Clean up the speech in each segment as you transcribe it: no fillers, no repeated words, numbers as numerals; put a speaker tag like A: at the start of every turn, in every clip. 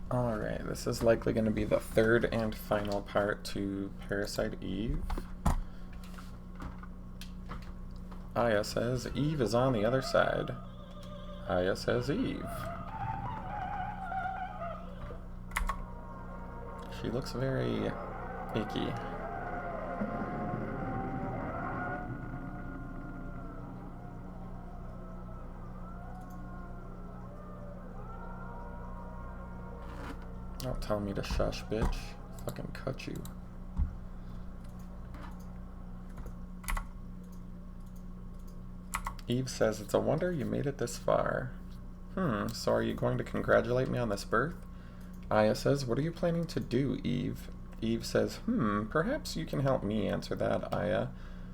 A: Alright, this is likely going to be the third and final part to Parasite Eve. Aya says Eve is on the other side. Aya says Eve. She looks very icky. Don't tell me to shush, bitch. Fucking cut you. Eve says, it's a wonder you made it this far. So are you going to congratulate me on this birth? Aya says, what are you planning to do, Eve? Eve says, perhaps you can help me answer that, Aya.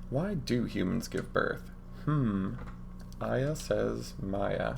A: Why do humans give birth? Aya says, Maya.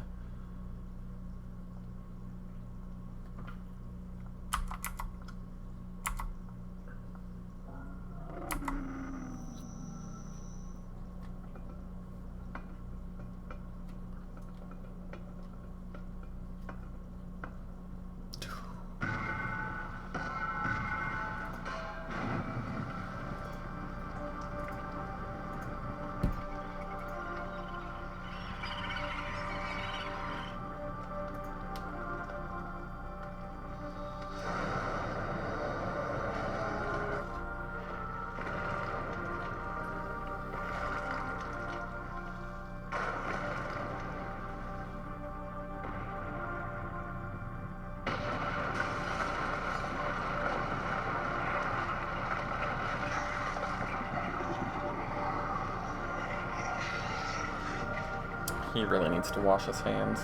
A: He really needs to wash his hands.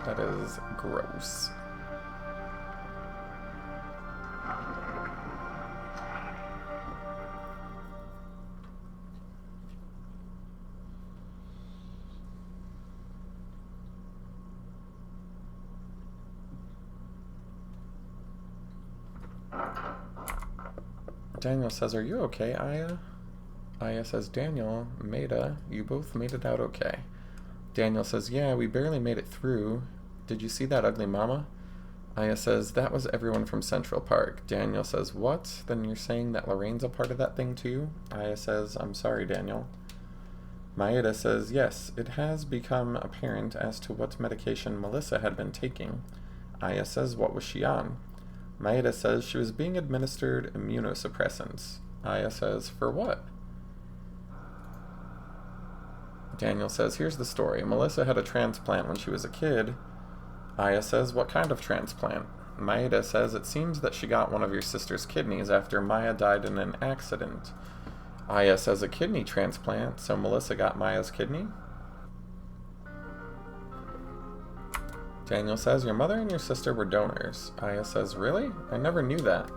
A: That is gross. Daniel says, are you okay, Aya? Aya says, Daniel, Maida, you both made it out okay. Daniel says, yeah, we barely made it through. Did you see that ugly mama? Aya says, that was everyone from Central Park. Daniel says, what? Then you're saying that Lorraine's a part of that thing too? Aya says, I'm sorry, Daniel. Maeda says, yes, it has become apparent as to what medication Melissa had been taking. Aya says, what was she on? Maeda says she was being administered immunosuppressants. Aya says, for what? Daniel says, here's the story. Melissa had a transplant when she was a kid. Aya says, what kind of transplant? Maeda says, it seems that she got one of your sister's kidneys after Maya died in an accident. Aya says, a kidney transplant, so Melissa got Maya's kidney? Daniel says, your mother and your sister were donors. Aya says, really? I never knew that.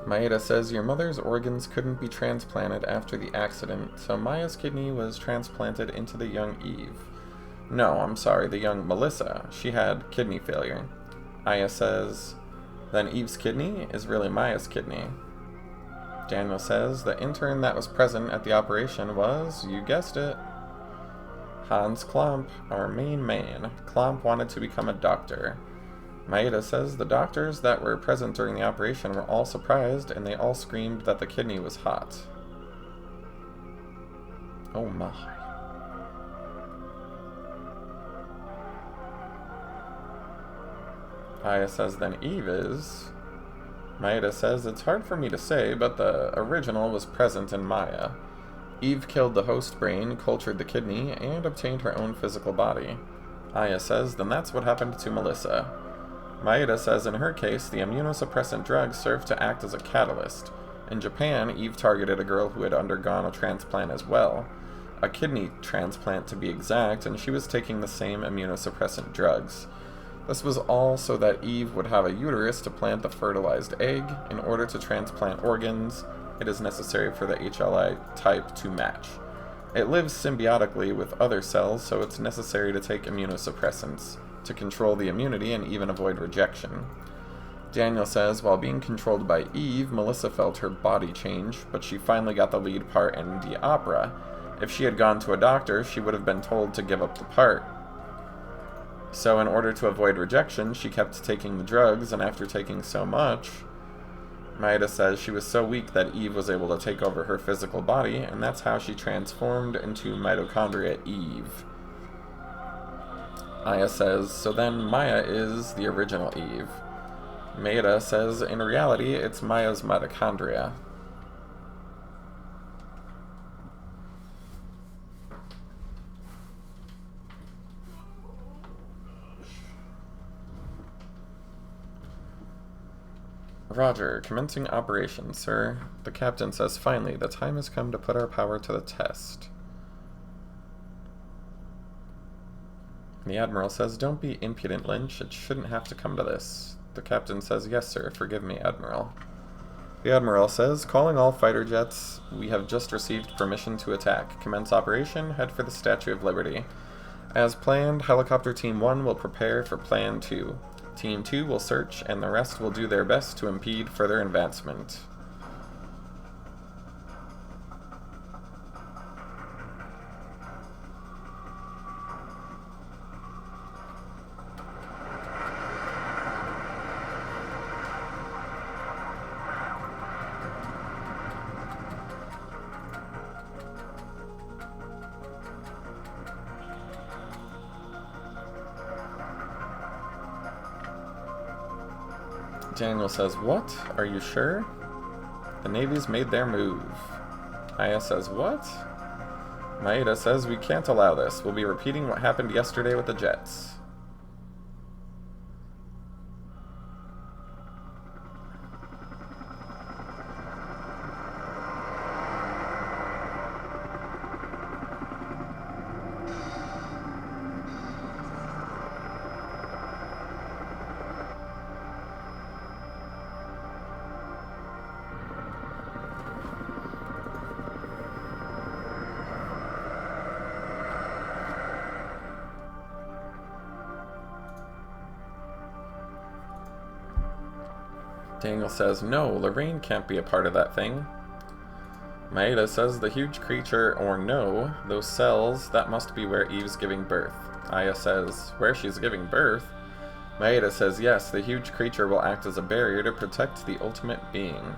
A: Maeda says, your mother's organs couldn't be transplanted after the accident, so Maya's kidney was transplanted into the young Eve. No, I'm sorry, the young Melissa. She had kidney failure. Aya says, then Eve's kidney is really Maya's kidney. Daniel says, the intern that was present at the operation was, you guessed it, Hans Klomp, our main man. Klomp wanted to become a doctor. Maeda says the doctors that were present during the operation were all surprised and they all screamed that the kidney was hot. Oh my. Aya says then Eve is. Maeda says it's hard for me to say, but the original was present in Maya. Eve killed the host brain, cultured the kidney, and obtained her own physical body. Aya says then that's what happened to Melissa. Maeda says in her case, the immunosuppressant drugs served to act as a catalyst. In Japan, Eve targeted a girl who had undergone a transplant as well. A kidney transplant to be exact, and she was taking the same immunosuppressant drugs. This was all so that Eve would have a uterus to plant the fertilized egg. In order to transplant organs, it is necessary for the HLA type to match. It lives symbiotically with other cells, so it's necessary to take immunosuppressants to control the immunity and even avoid rejection. Daniel says, while being controlled by Eve, Melissa felt her body change, but she finally got the lead part in the opera. If she had gone to a doctor, she would have been told to give up the part. So in order to avoid rejection, she kept taking the drugs, and after taking so much, Maeda says she was so weak that Eve was able to take over her physical body, and that's how she transformed into Mitochondria Eve. Aya says, so then Maya is the original Eve. Maeda says, in reality, it's Maya's mitochondria. Roger, commencing operations, sir. The captain says, finally, the time has come to put our power to the test. The admiral says, don't be impudent, Lynch. It shouldn't have to come to this. The captain says, yes, sir. Forgive me, Admiral. The admiral says, calling all fighter jets, we have just received permission to attack. Commence operation, head for the Statue of Liberty. As planned, Helicopter Team 1 will prepare for Plan 2. Team 2 will search, and the rest will do their best to impede further advancement. Daniel says, what? Are you sure? The Navy's made their move. Aya says, what? Maeda says, we can't allow this. We'll be repeating what happened yesterday with the jets. Daniel says, no, Lorraine can't be a part of that thing. Maeda says, the huge creature, or no, those cells, that must be where Eve's giving birth. Aya says, where she's giving birth? Maeda says, yes, the huge creature will act as a barrier to protect the ultimate being.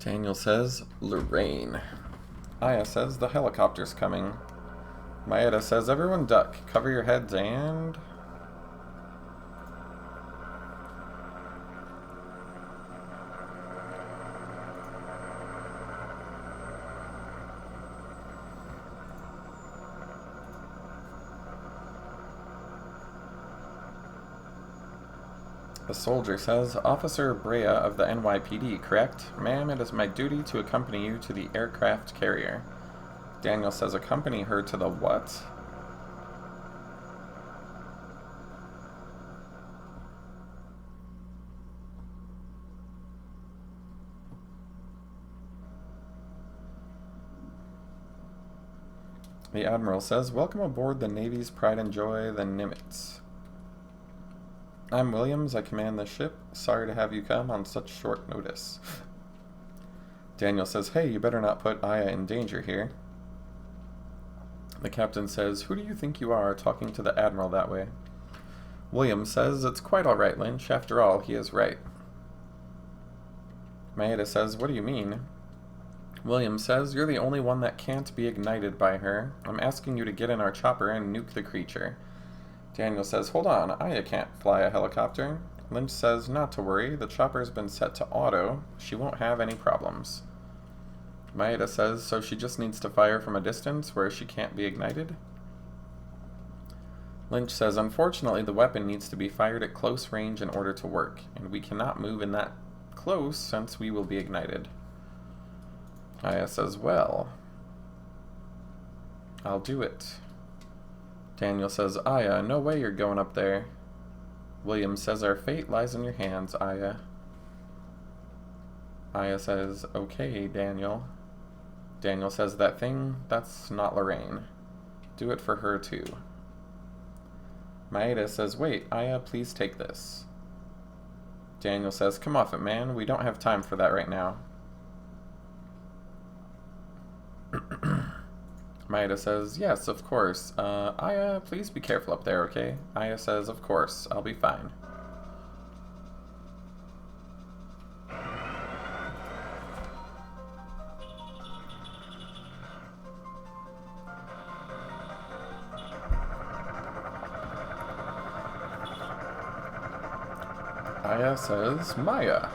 A: Daniel says, Lorraine. Aya says, the helicopter's coming. Maeda says, everyone duck. Cover your heads and... The soldier says, Officer Brea of the NYPD, correct? Ma'am, it is my duty to accompany you to the aircraft carrier. Daniel says, accompany her to the what? The Admiral says, welcome aboard the Navy's pride and joy, the Nimitz. I'm Williams, I command the ship. Sorry to have you come on such short notice. Daniel says, hey, you better not put Aya in danger here. The captain says, who do you think you are talking to the Admiral that way? Williams says, it's quite all right, Lynch. After all, he is right. Maeda says, what do you mean? Williams says, you're the only one that can't be ignited by her. I'm asking you to get in our chopper and nuke the creature. Daniel says, hold on, Aya can't fly a helicopter. Lynch says, not to worry, the chopper's been set to auto. She won't have any problems. Maeda says, so she just needs to fire from a distance where she can't be ignited? Lynch says, unfortunately, the weapon needs to be fired at close range in order to work, and we cannot move in that close since we will be ignited. Aya says, well, I'll do it. Daniel says, Aya, no way you're going up there. William says, our fate lies in your hands, Aya. Aya says, okay, Daniel. Daniel says, that thing, that's not Lorraine. Do it for her, too. Maeda says, wait, Aya, please take this. Daniel says, come off it, man. We don't have time for that right now. Maeda says, yes, of course. Aya, please be careful up there, okay? Aya says, of course. I'll be fine. Aya says, Maya.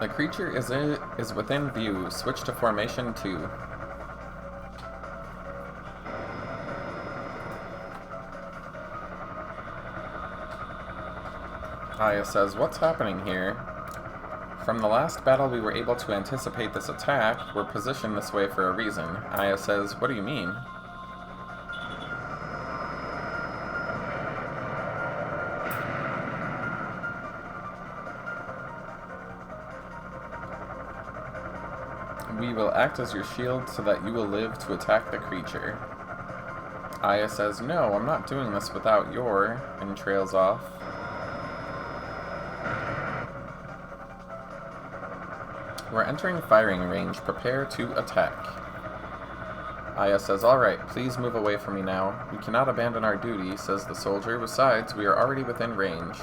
A: The creature is within view. Switch to formation 2. Aya says, what's happening here? From the last battle we were able to anticipate this attack. We're positioned this way for a reason. Aya says, what do you mean? We will act as your shield so that you will live to attack the creature. Aya says, no, I'm not doing this without your... and trails off. We're entering firing range. Prepare to attack. Aya says, alright, please move away from me now. We cannot abandon our duty, says the soldier. Besides, we are already within range.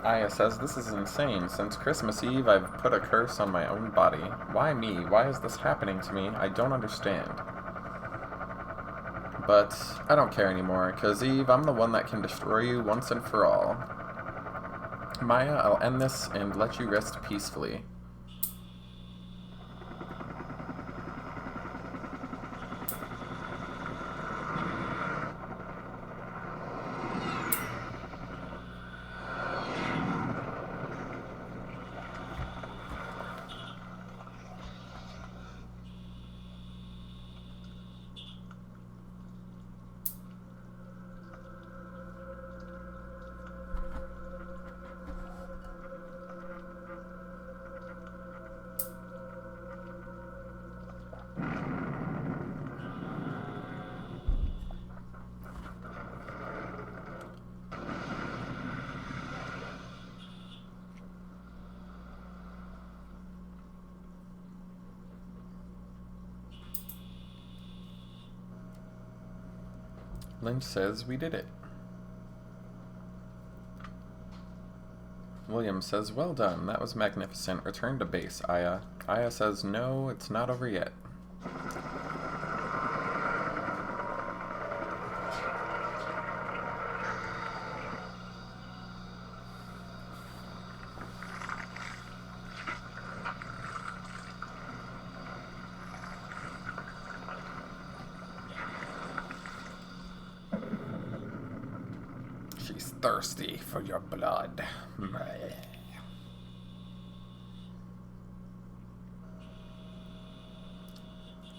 A: Aya says, this is insane. Since Christmas Eve, I've put a curse on my own body. Why me? Why is this happening to me? I don't understand. But I don't care anymore, because Eve, I'm the one that can destroy you once and for all. Maya, I'll end this and let you rest peacefully. Lynch says, we did it. William says, well done. That was magnificent. Return to base, Aya. Aya says, no, it's not over yet. She's thirsty for your blood.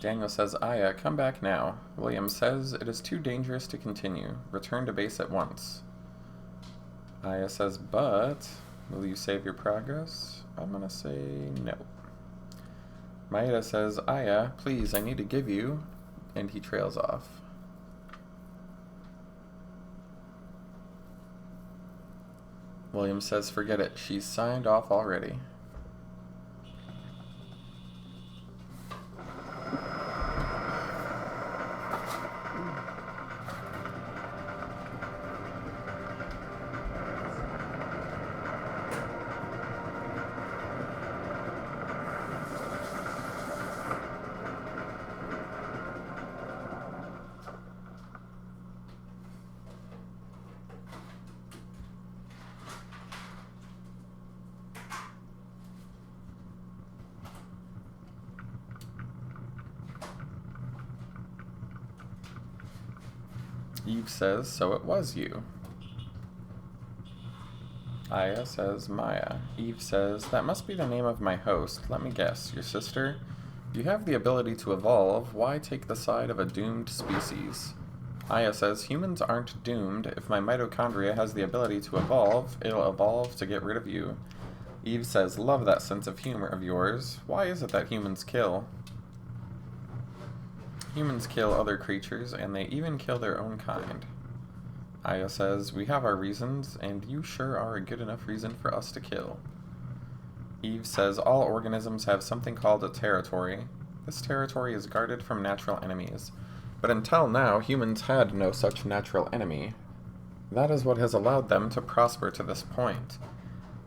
A: Daniel says, Aya, come back now. William says, it is too dangerous to continue. Return to base at once. Aya says, but will you save your progress? I'm gonna say no. Maeda says, Aya, please, I need to give you, and he trails off. William says, forget it, she's signed off already. Eve says, so it was you. Aya says, Maya. Eve says, that must be the name of my host. Let me guess, your sister? You have the ability to evolve. Why take the side of a doomed species? Aya says, humans aren't doomed. If my mitochondria has the ability to evolve, it'll evolve to get rid of you. Eve says, love that sense of humor of yours. Why is it that humans kill? Humans kill other creatures, and they even kill their own kind. Aya says, we have our reasons, and you sure are a good enough reason for us to kill. Eve says, all organisms have something called a territory. This territory is guarded from natural enemies. But until now, humans had no such natural enemy. That is what has allowed them to prosper to this point.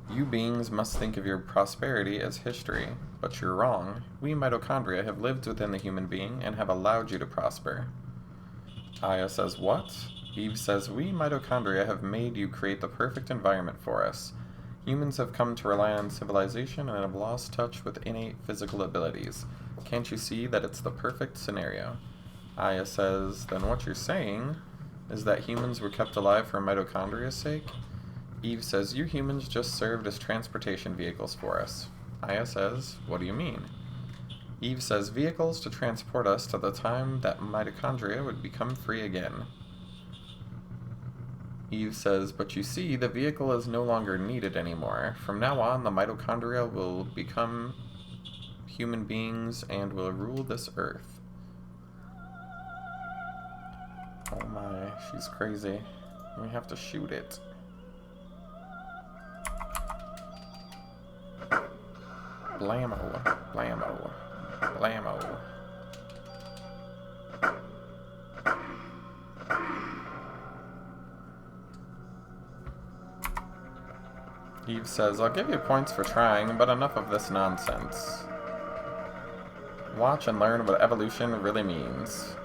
A: You beings must think of your prosperity as history, but you're wrong. We mitochondria have lived within the human being and have allowed you to prosper. Aya says, what? Eve says, we mitochondria have made you create the perfect environment for us. Humans have come to rely on civilization and have lost touch with innate physical abilities. Can't you see that it's the perfect scenario? Aya says, then what you're saying is that humans were kept alive for mitochondria's sake? Eve says, you humans just served as transportation vehicles for us. Aya says, what do you mean? Eve says, vehicles to transport us to the time that mitochondria would become free again. Eve says, but you see, the vehicle is no longer needed anymore. From now on, the mitochondria will become human beings and will rule this earth. Oh my, she's crazy. We have to shoot it. Blammo, blammo, blammo. Eve says, I'll give you points for trying, but enough of this nonsense. Watch and learn what evolution really means.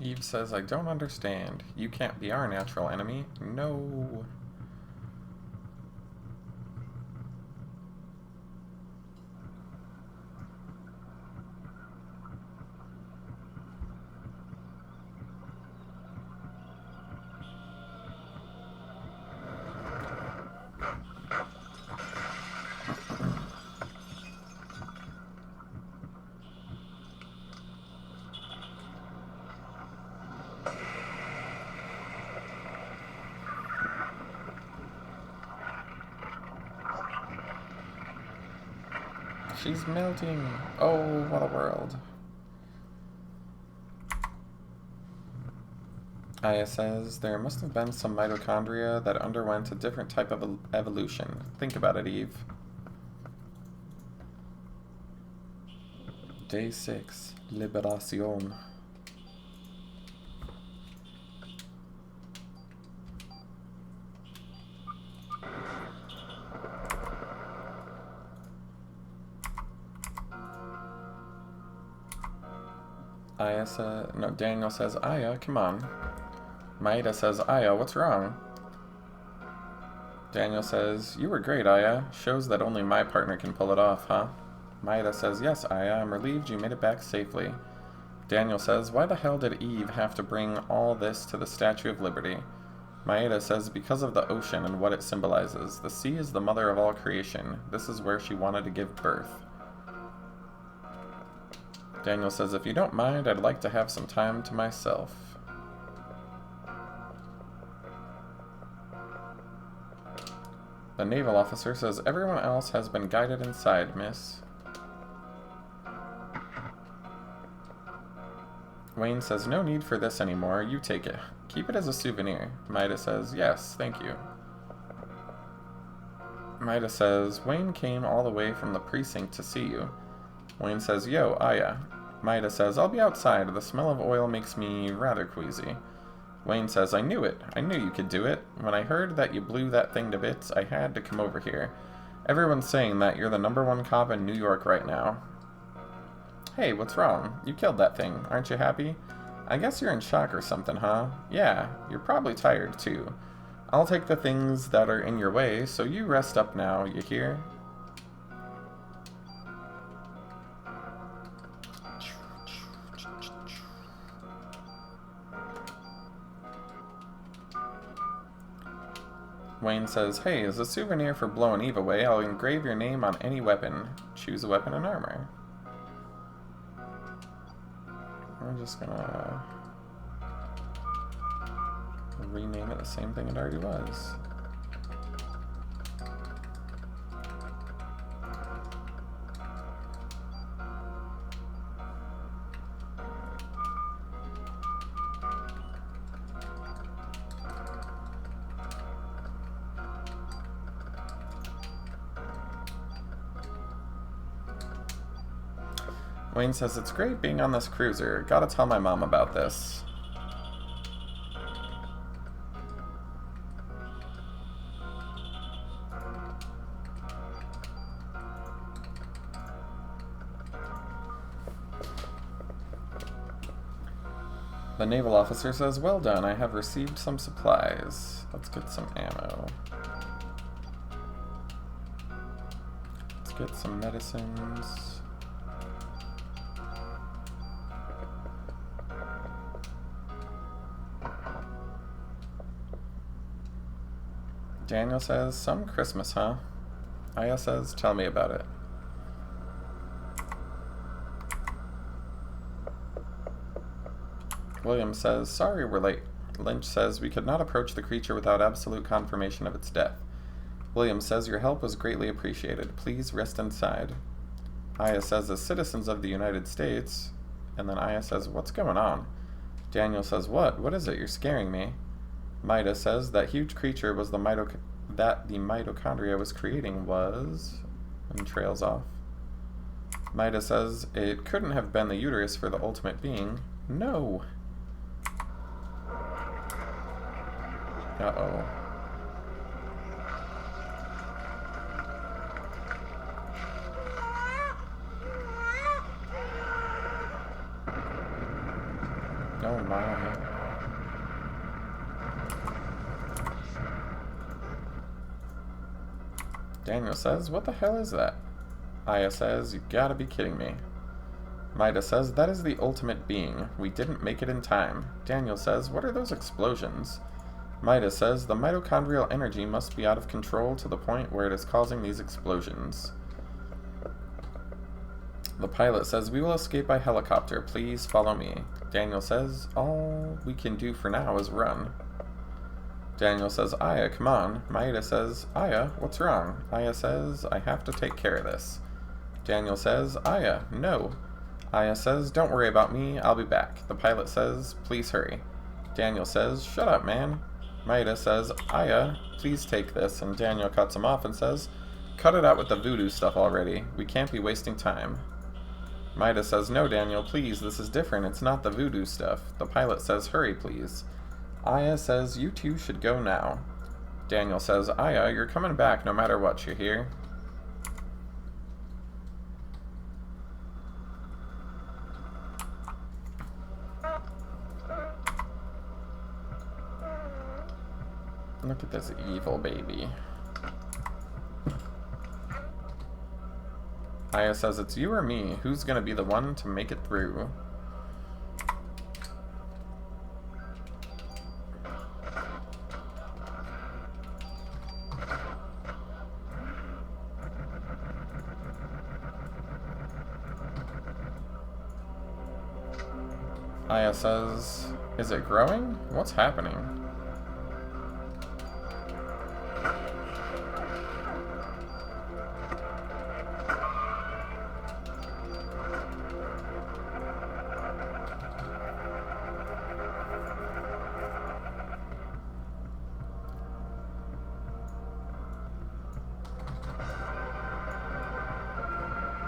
A: Eve says, I don't understand. You can't be our natural enemy. No. She's melting. Oh, what a world. Aya says, there must have been some mitochondria that underwent a different type of evolution. Think about it, Eve. Day 6. Liberación. Daniel says, Aya, come on. Maeda says, Aya, what's wrong? Daniel says, you were great, Aya. Shows that only my partner can pull it off, huh? Maeda says, yes, Aya, I'm relieved you made it back safely. Daniel says, why the hell did Eve have to bring all this to the Statue of Liberty? Maeda says, because of the ocean and what it symbolizes. The sea is the mother of all creation. This is where she wanted to give birth. Daniel says, if you don't mind, I'd like to have some time to myself. The naval officer says, everyone else has been guided inside, miss. Wayne says, no need for this anymore. You take it. Keep it as a souvenir. Maeda says, yes, thank you. Maeda says, Wayne came all the way from the precinct to see you. Wayne says, yo, Aya. Maeda says, I'll be outside. The smell of oil makes me rather queasy. Wayne says, I knew it. I knew you could do it. When I heard that you blew that thing to bits, I had to come over here. Everyone's saying that you're the #1 cop in New York right now. Hey, what's wrong? You killed that thing. Aren't you happy? I guess you're in shock or something, huh? Yeah, you're probably tired, too. I'll take the things that are in your way, so you rest up now, you hear? Wayne says, hey, as a souvenir for blowing Eve away, I'll engrave your name on any weapon. Choose a weapon and armor. I'm just gonna rename it the same thing it already was. Wayne says, it's great being on this cruiser. Gotta tell my mom about this. The naval officer says, well done, I have received some supplies. Let's get some ammo. Let's get some medicines. Daniel says, some Christmas, huh? Aya says, tell me about it. William says, sorry we're late. Lynch says, we could not approach the creature without absolute confirmation of its death. William says, your help was greatly appreciated. Please rest inside. Aya says, as citizens of the United States. And then Aya says, what's going on? Daniel says, what? What is it? You're scaring me. Maeda says that huge creature was the mitochondria was creating was, and trails off. Maeda says it couldn't have been the uterus for the ultimate being. No. Uh-oh. Oh my. Daniel says, what the hell is that? Aya says, you gotta be kidding me. Maeda says, that is the ultimate being. We didn't make it in time. Daniel says, what are those explosions? Maeda says, the mitochondrial energy must be out of control to the point where it is causing these explosions. The pilot says, we will escape by helicopter. Please follow me. Daniel says, all we can do for now is run. Daniel says, Aya, come on. Maeda says, Aya, what's wrong? Aya says, I have to take care of this. Daniel says, Aya, no. Aya says, don't worry about me, I'll be back. The pilot says, please hurry. Daniel says, shut up, man. Maeda says, Aya, please take this. And Daniel cuts him off and says, cut it out with the voodoo stuff already. We can't be wasting time. Maeda says, no, Daniel, please, this is different. It's not the voodoo stuff. The pilot says, hurry, please. Aya says, you two should go now. Daniel says, Aya, you're coming back no matter what, you hear? at this evil baby. Aya says, it's you or me. Who's gonna be the one to make it through? Aya says, is it growing? What's happening?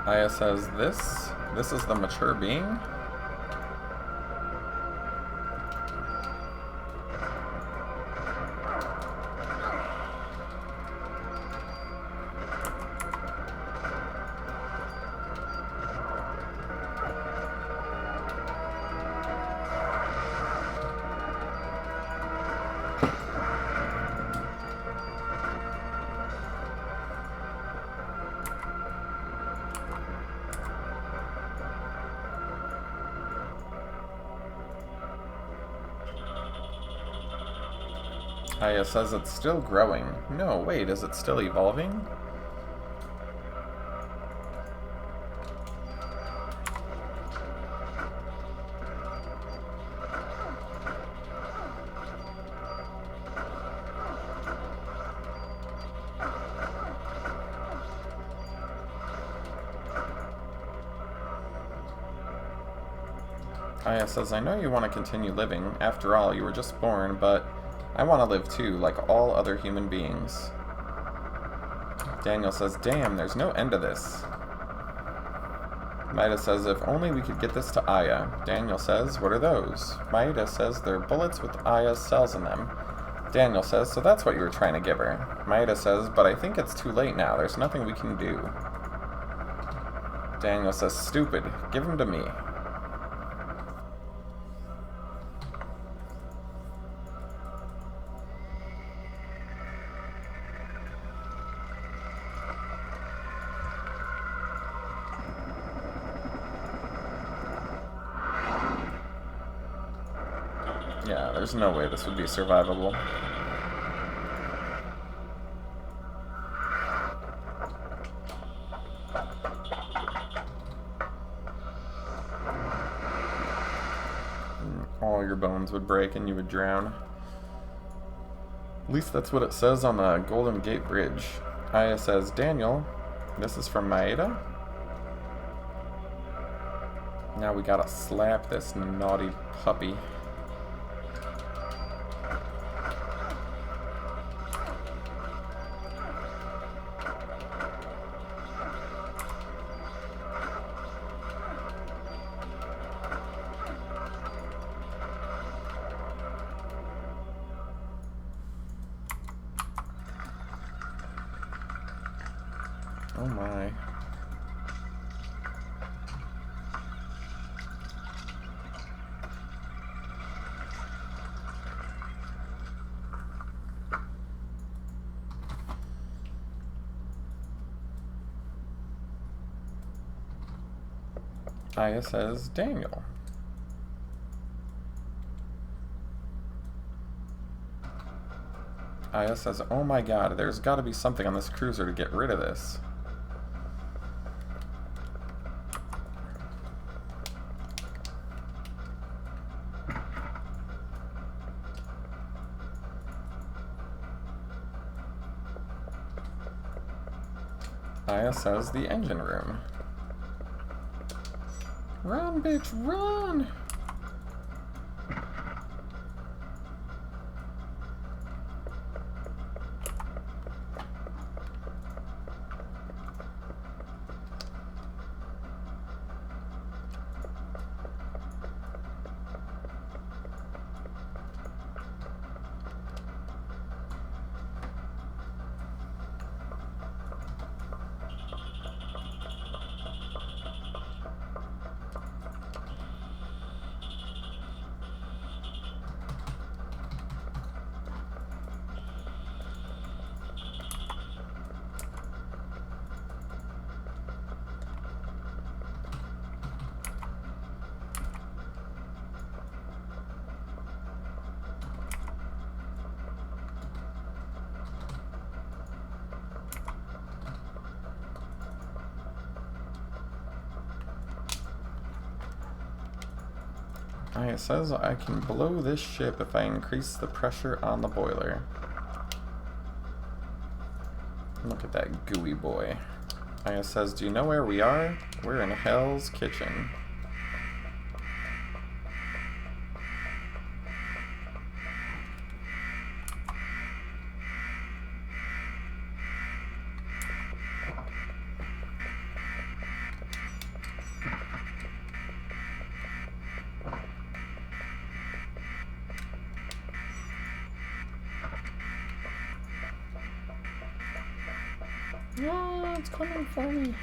A: Aya says, this is the mature being? Aya says it's still growing. No, wait, is it still evolving? Aya says, I know you want to continue living. After all, you were just born, but I want to live too, like all other human beings. Daniel says, damn, there's no end to this. Maida says, if only we could get this to Aya. Daniel says, what are those? Maida says, they're bullets with Aya's cells in them. Daniel says, so that's what you were trying to give her. Maida says, but I think it's too late now. There's nothing we can do. Daniel says, stupid. Give him to me. Yeah, there's no way this would be survivable. All your bones would break and you would drown. At least that's what it says on the Golden Gate Bridge. Aya says, Daniel, this is from Maeda? Now we gotta slap this naughty puppy. Oh my. Aya says, Daniel. Aya says, oh my god, there's gotta be something on this cruiser to get rid of this. Aya says, the engine room. Run, bitch, run! Aya says, I can blow this ship if I increase the pressure on the boiler. Look at that gooey boy. Aya says, do you know where we are? We're in Hell's Kitchen. Yeah, it's coming for me.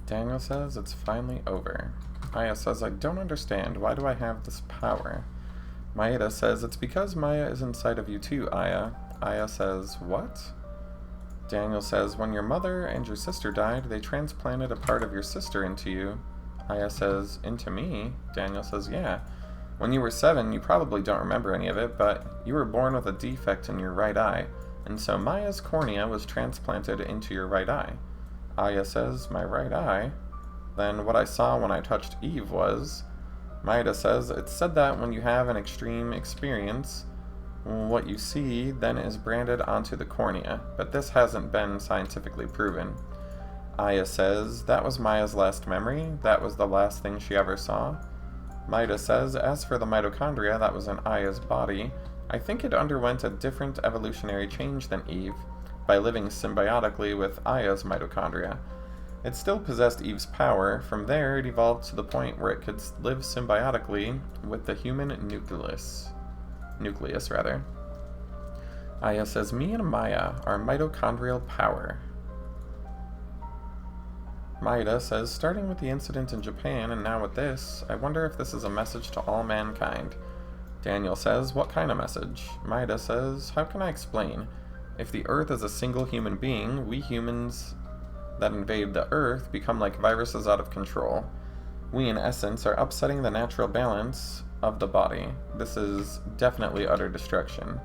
A: Daniel says it's finally over. Aya says, I don't understand. Why do I have this power? Maeda says, it's because Maya is inside of you too, Aya. Aya says, what? Daniel says, when your mother and your sister died, they transplanted a part of your sister into you. Aya says, into me? Daniel says, yeah. When you were 7, you probably don't remember any of it, but you were born with a defect in your right eye, and so Maya's cornea was transplanted into your right eye. Aya says, my right eye? Then what I saw when I touched Eve was... Maeda says, it's said that when you have an extreme experience, what you see then is branded onto the cornea, but this hasn't been scientifically proven. Aya says, that was Maya's last memory, that was the last thing she ever saw. Maeda says, as for the mitochondria that was in Aya's body, I think it underwent a different evolutionary change than Eve, by living symbiotically with Aya's mitochondria. It still possessed Eve's power. From there, it evolved to the point where it could live symbiotically with the human nucleus. Aya says, me and Maya are mitochondrial power. Maeda says, starting with the incident in Japan and now with this, I wonder if this is a message to all mankind. Daniel says, what kind of message? Maeda says, how can I explain? If the Earth is a single human being, we humans that invade the Earth become like viruses out of control. We, in essence, are upsetting the natural balance of the body. This is definitely utter destruction.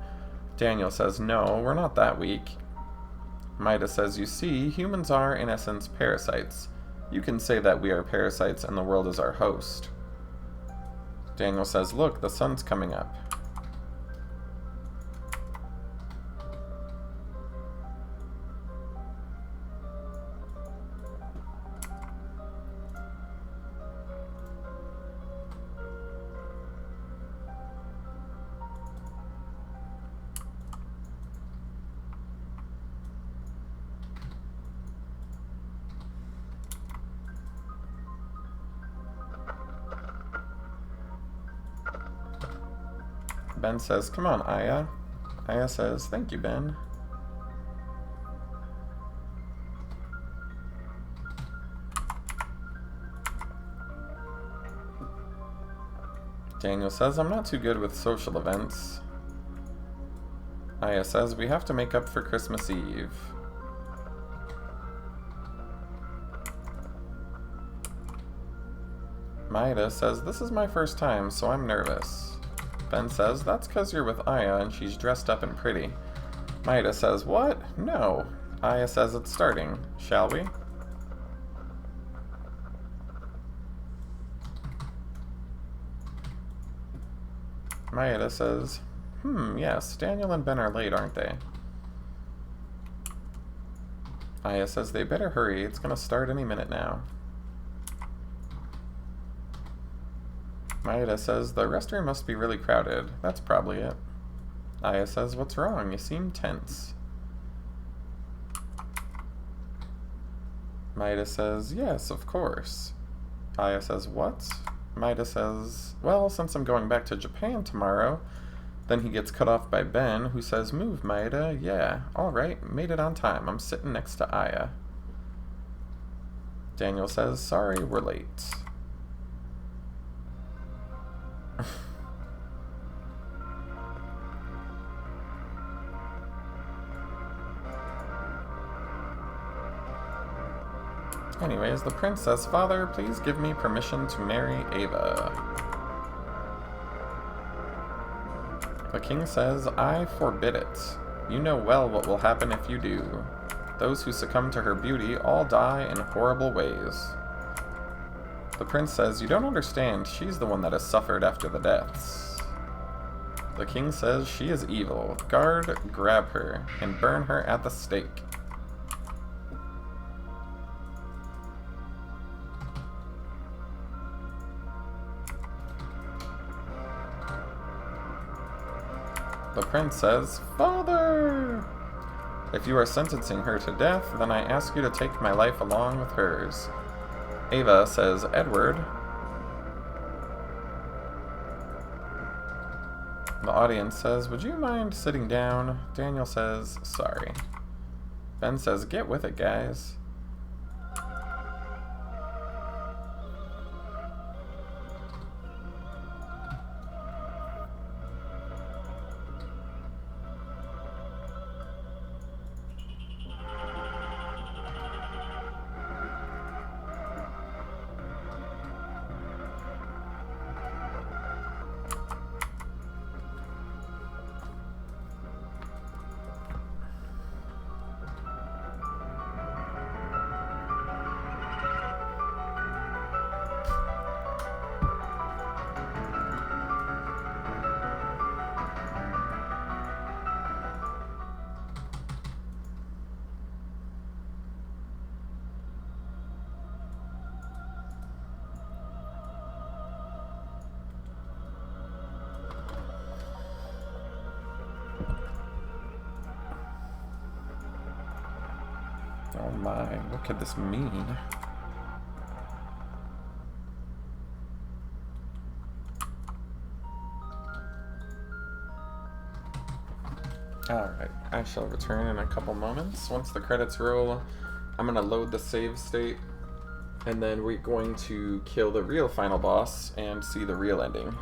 A: Daniel says, no, we're not that weak. Maeda says, you see, humans are, in essence, parasites. You can say that we are parasites and the world is our host. Daniel says, look, the sun's coming up. Ben says, come on, Aya. Aya says, thank you, Ben. Daniel says, I'm not too good with social events. Aya says, we have to make up for Christmas Eve. Maeda says, this is my first time, so I'm nervous. Ben says, that's because you're with Aya and she's dressed up and pretty. Maeda says, what? No. Aya says, it's starting. Shall we? Maeda says, yes, Daniel and Ben are late, aren't they? Aya says, they better hurry, it's gonna start any minute now. Maeda says, the restroom must be really crowded. That's probably it. Aya says, what's wrong? You seem tense. Maeda says, yes, of course. Aya says, what? Maida says, well, since I'm going back to Japan tomorrow. Then he gets cut off by Ben, who says, move, Maida. Yeah, alright, made it on time. I'm sitting next to Aya. Daniel says, sorry, we're late. Anyways, the prince says, Father, please give me permission to marry Ava. The king says, I forbid it. You know well what will happen if you do. Those who succumb to her beauty all die in horrible ways. The prince says, you don't understand. She's the one that has suffered after the deaths. The king says, she is evil. Guard, grab her, and burn her at the stake. The prince says, Father! If you are sentencing her to death, then I ask you to take my life along with hers. Ava says, Edward. The audience says, would you mind sitting down? Daniel says, sorry. Ben says, get with it, guys. Oh my, what could this mean? Alright, I shall return in a couple moments. Once the credits roll, I'm going to load the save state, and then we're going to kill the real final boss and see the real ending.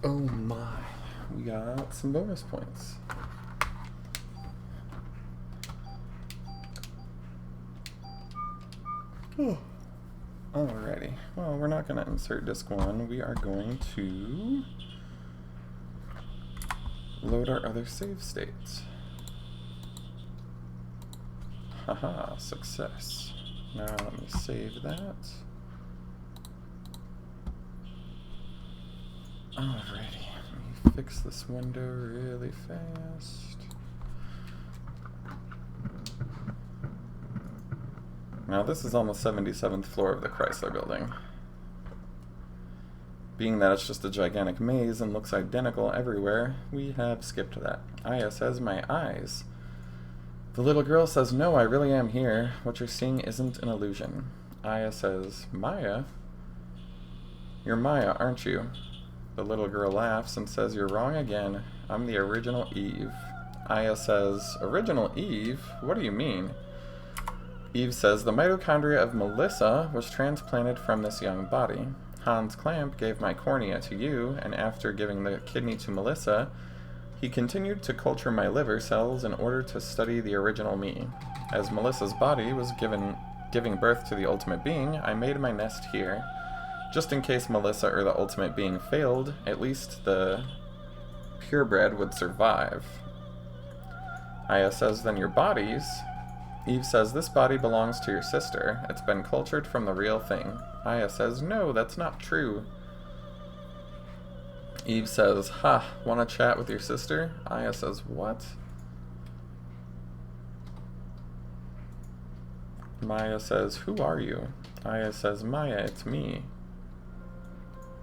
A: Oh my. We got some bonus points. Oh. Alrighty. Well, we're not going to insert disc 1. We are going to load our other save states. Haha, success. Now let me save that. Alrighty, let me fix this window really fast. Now this is on the 77th floor of the Chrysler Building. Being that it's just a gigantic maze and looks identical everywhere, we have skipped that. Aya says, "My eyes." The little girl says, "No, I really am here. What you're seeing isn't an illusion." Aya says, "Maya? You're Maya, aren't you?" The little girl laughs and says, "You're wrong again. I'm the original Eve." Aya says, "Original Eve? What do you mean?" Eve says, "The mitochondria of Melissa was transplanted from this young body. Hans Clamp gave my cornea to you, and after giving the kidney to Melissa, he continued to culture my liver cells in order to study the original me. As Melissa's body was giving birth to the ultimate being, I made my nest here. Just in case Melissa or the ultimate being failed, at least the purebred would survive." Aya says, "Then your bodies..." Eve says, "This body belongs to your sister. It's been cultured from the real thing." Aya says, "No, that's not true." Eve says, "Ha, wanna chat with your sister?" Aya says, "What?" Maya says, "Who are you?" Aya says, "Maya, it's me."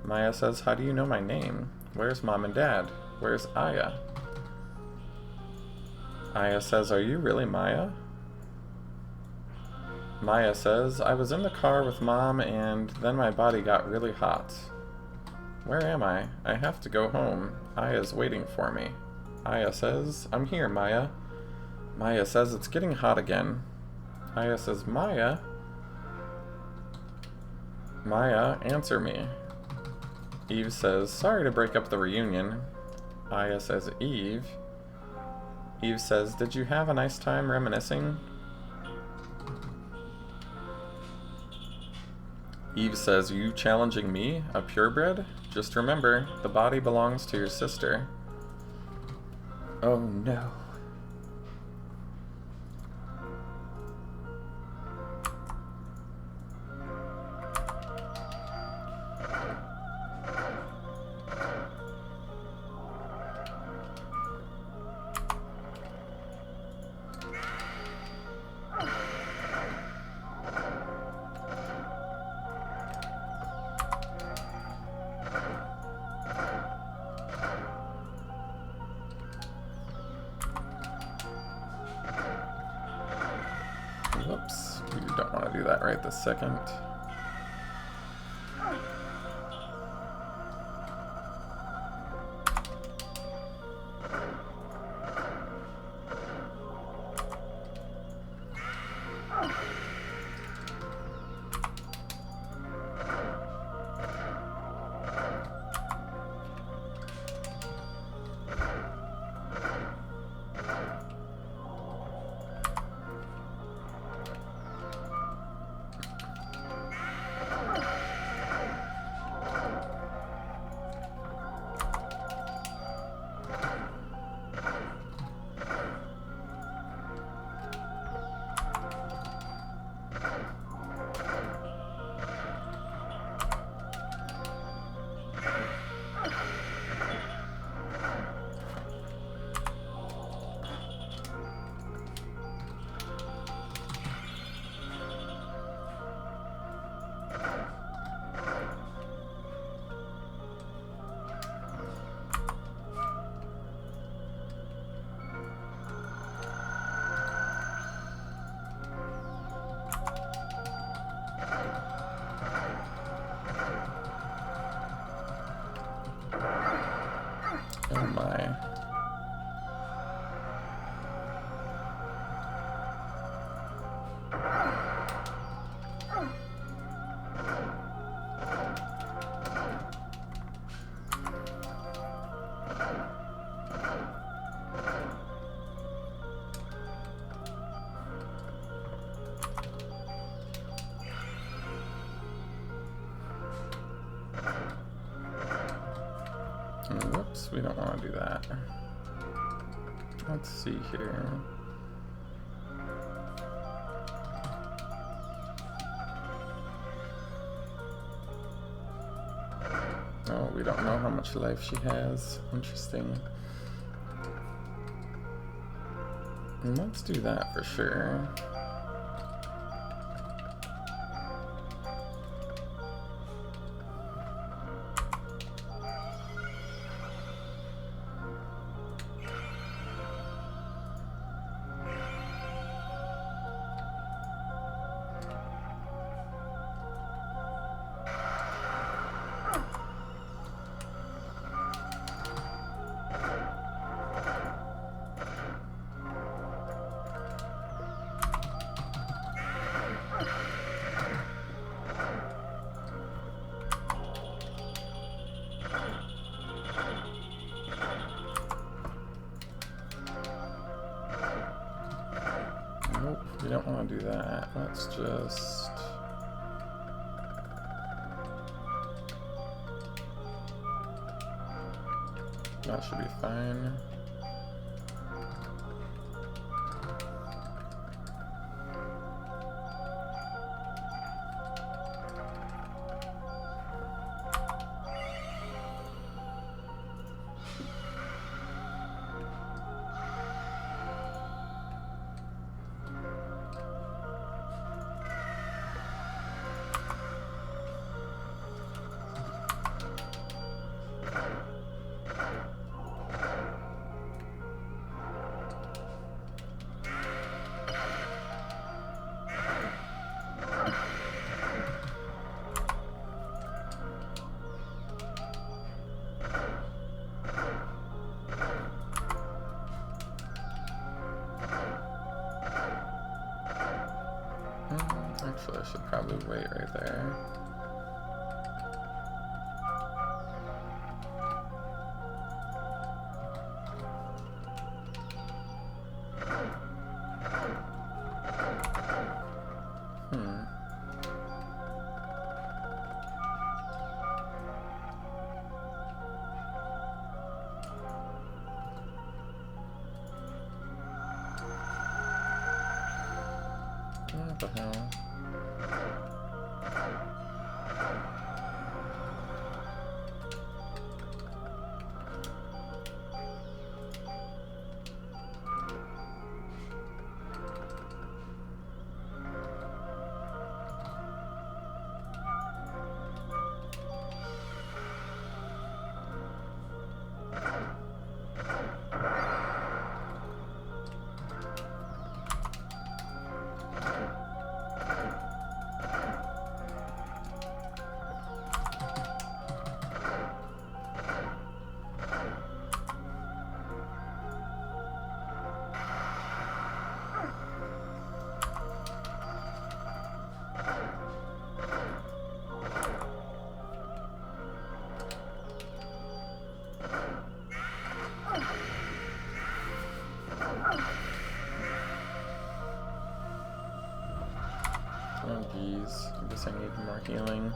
A: Maya says, "How do you know my name? Where's Mom and Dad? Where's Aya?" Aya says, "Are you really Maya?" Maya says, "I was in the car with Mom and then my body got really hot." "Where am I? I have to go home. Aya's waiting for me." Aya says, "I'm here, Maya." Maya says, "It's getting hot again." Aya says, "Maya? Maya, answer me." Eve says, "Sorry to break up the reunion." Aya says, "Eve?" Eve says, "Did you have a nice time reminiscing?" Eve says, "You challenging me, a purebred? Just remember, the body belongs to your sister." Oh no. Whoops, we don't want to do that right this second. Oh my. Whoops, we don't want to do that. Let's see here. Oh, we don't know how much life she has. Interesting. Let's do that for sure. Nope, we don't want to do that. Let's just... That should be fine. Actually, I should probably wait right there. What the hell? Oh geez, I guess I need more healing.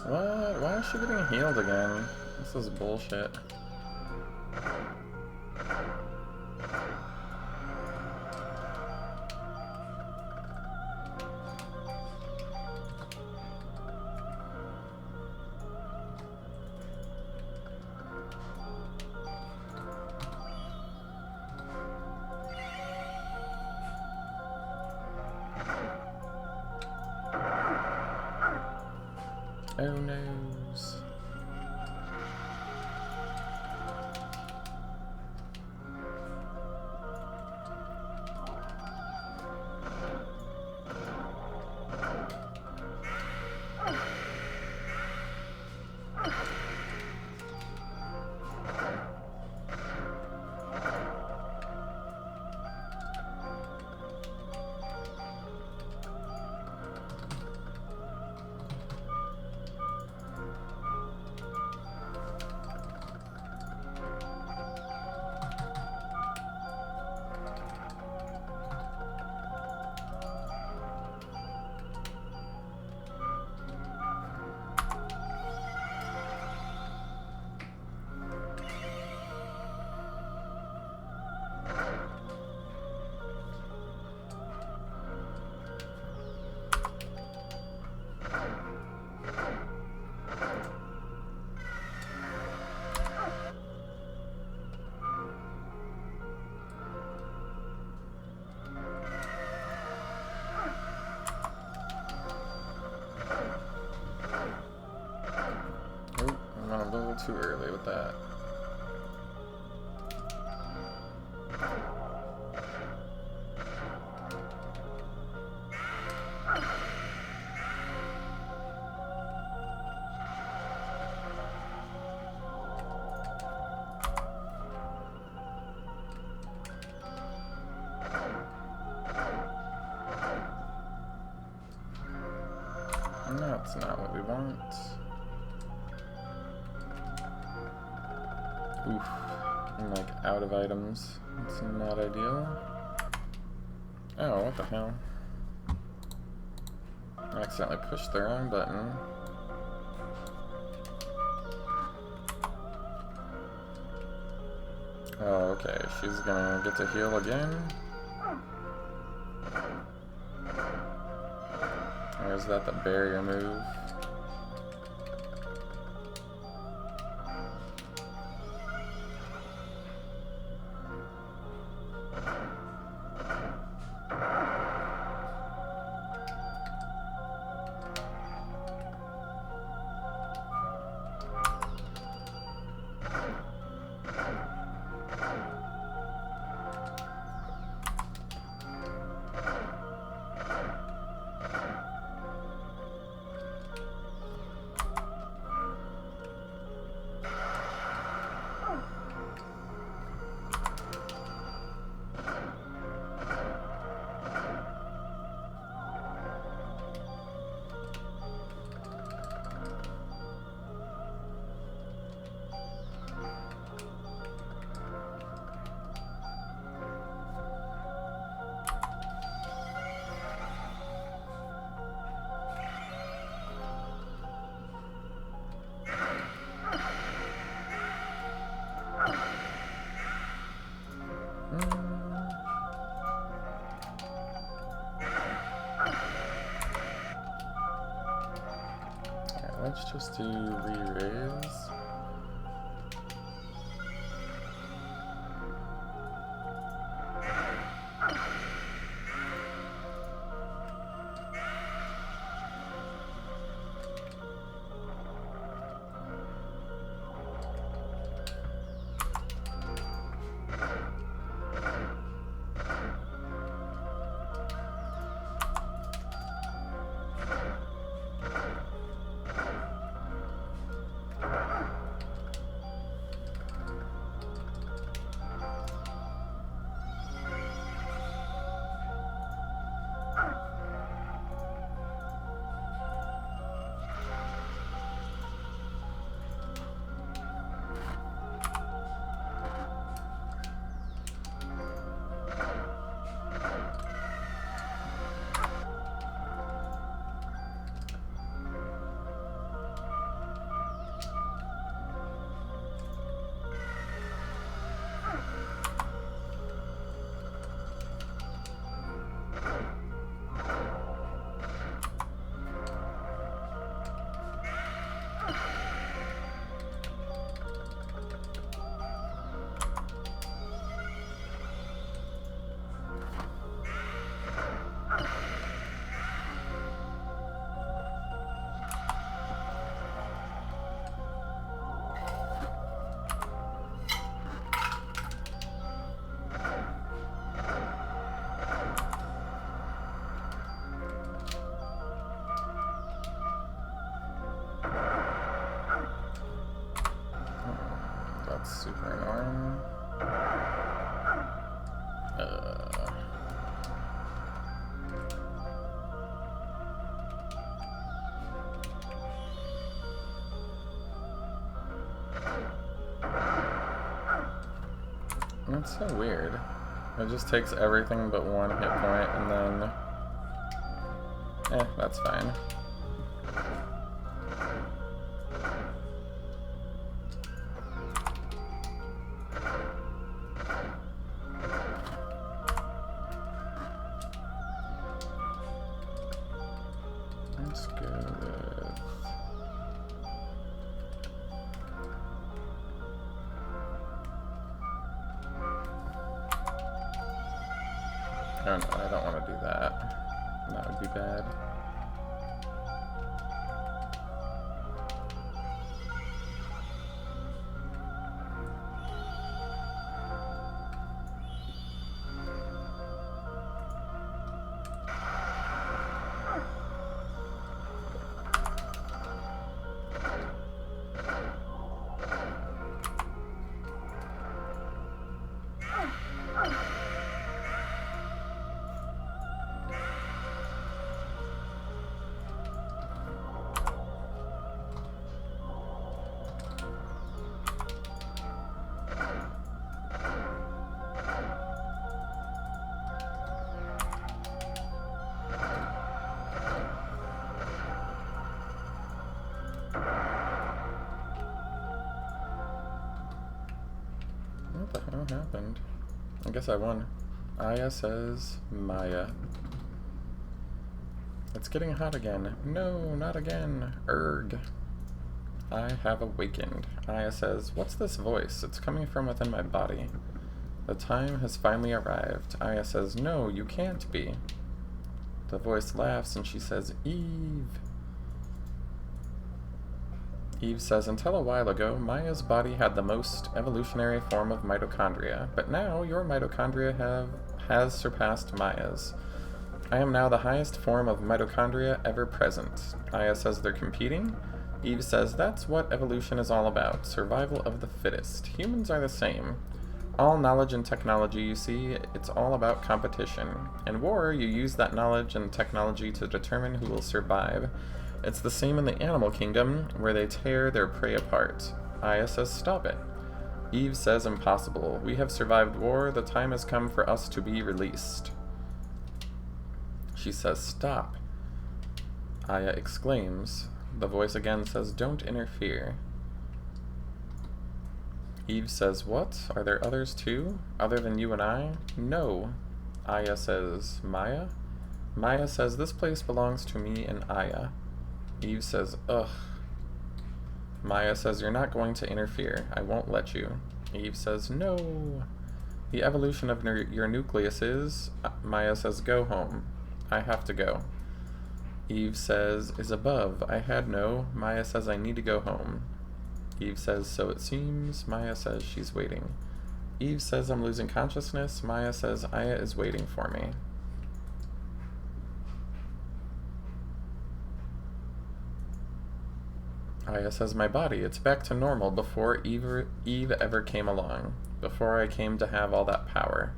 A: What? Why is she getting healed again? This is bullshit. Oh noes. a little too early with that. That's not what we want. Oof. I'm like out of items. It's not ideal. Oh, what the hell? I accidentally pushed the wrong button. Oh, okay. She's gonna get to heal again. Or is that the barrier move? Let's just do re-raise. Super annoying. That's so weird. It just takes everything but one hit point and then... that's fine. Let's go with... Oh no, I don't want to do that. That would be bad. What the hell happened? I guess I won. Aya says Maya. It's getting hot again. No, not again. Erg. I have awakened. Aya says, what's this voice? It's coming from within my body. The time has finally arrived. Aya says, no, you can't be. The voice laughs and she says, Eve. Eve says, until a while ago, Maya's body had the most evolutionary form of mitochondria, but now your mitochondria has surpassed Maya's. I am now the highest form of mitochondria ever present. Aya says they're competing. Eve says that's what evolution is all about, survival of the fittest. Humans are the same. All knowledge and technology, you see, it's all about competition. In war, you use that knowledge and technology to determine who will survive. It's the same in the animal kingdom, where they tear their prey apart. Aya says stop it. Eve says impossible. We have survived war, the time has come for us to be released. She says stop. Aya exclaims. The voice again says don't interfere. Eve says, what? Are there others too? Other than you and I? No. Aya says, Maya? Maya says, this place belongs to me and Aya. Eve says, ugh. Maya says, you're not going to interfere. I won't let you. Eve says, no. The evolution of your nucleus is... Maya says, go home. I have to go. Eve says, is above. I had no. Maya says, I need to go home. Eve says, so it seems. Maya says, she's waiting. Eve says, I'm losing consciousness. Maya says, Aya is waiting for me. Aya says, my body, it's back to normal before Eve ever came along. Before I came to have all that power.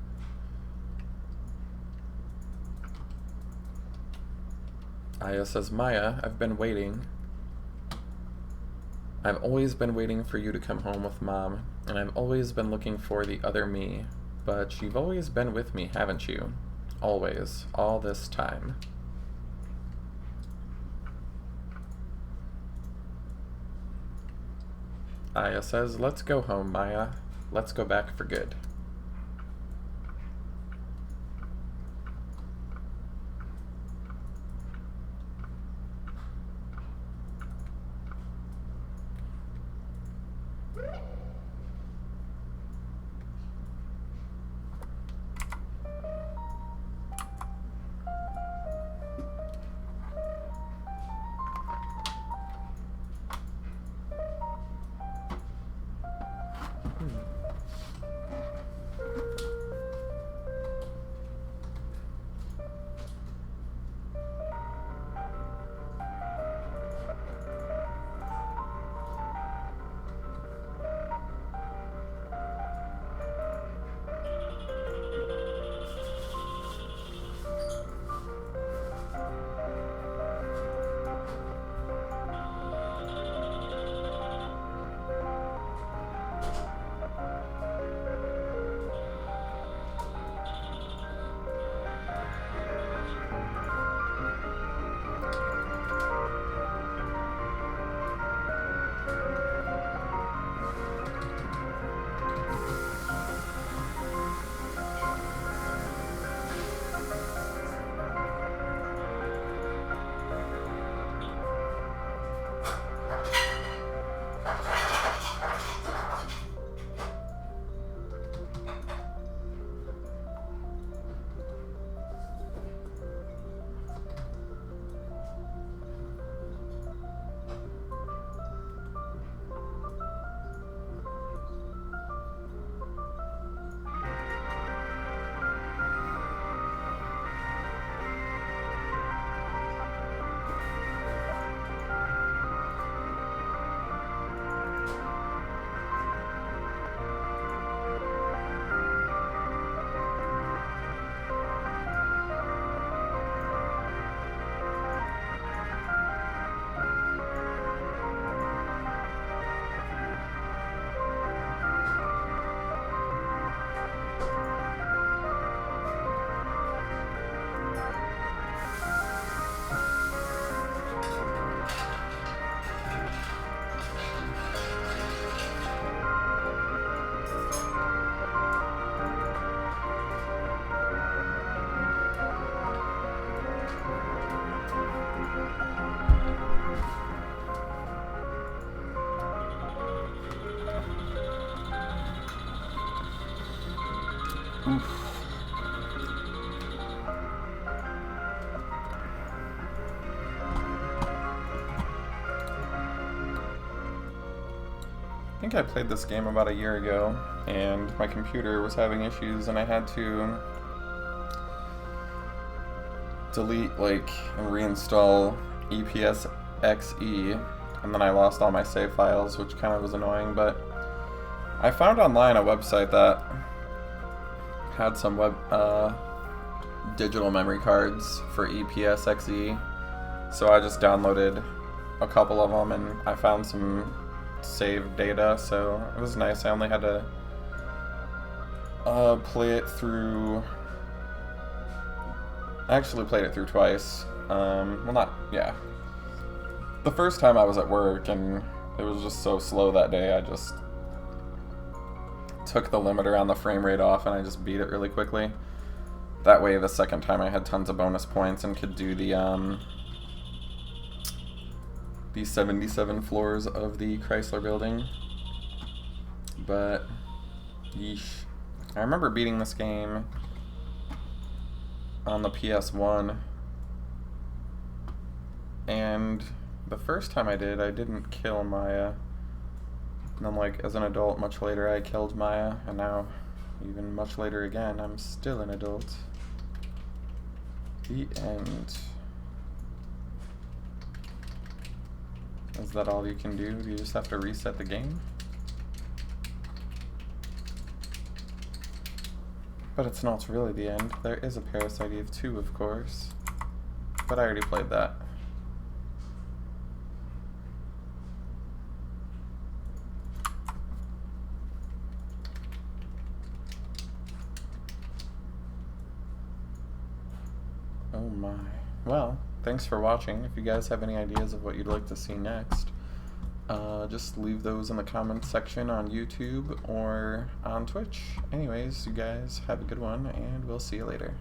A: Aya says, Maya, I've been waiting. I've always been waiting for you to come home with Mom, and I've always been looking for the other me. But you've always been with me, haven't you? Always. All this time. Aya says, let's go home, Maya. Let's go back for good. Oof. I think I played this game about a year ago, and my computer was having issues, and I had to delete, and reinstall ePSXe, and then I lost all my save files, which kind of was annoying, but I found online a website that had some digital memory cards for ePSXe, so I just downloaded a couple of them, and I found some saved data, so it was nice. I only had to play it through. I actually played it through twice. The first time I was at work and it was just so slow that day, I just took the limiter on the frame rate off and I just beat it really quickly. That way the second time I had tons of bonus points and could do the 77 floors of the Chrysler building. But, yeesh. I remember beating this game on the PS1, and the first time I did, I didn't kill Maya. And then, as an adult, much later, I killed Maya, and now, even much later again, I'm still an adult. The end. Is that all you can do? Do you just have to reset the game? But it's not really the end. There is a Parasite Eve 2, of course. But I already played that. Oh my. Well, thanks for watching. If you guys have any ideas of what you'd like to see next, just leave those in the comments section on YouTube or on Twitch. Anyways, you guys have a good one, and we'll see you later.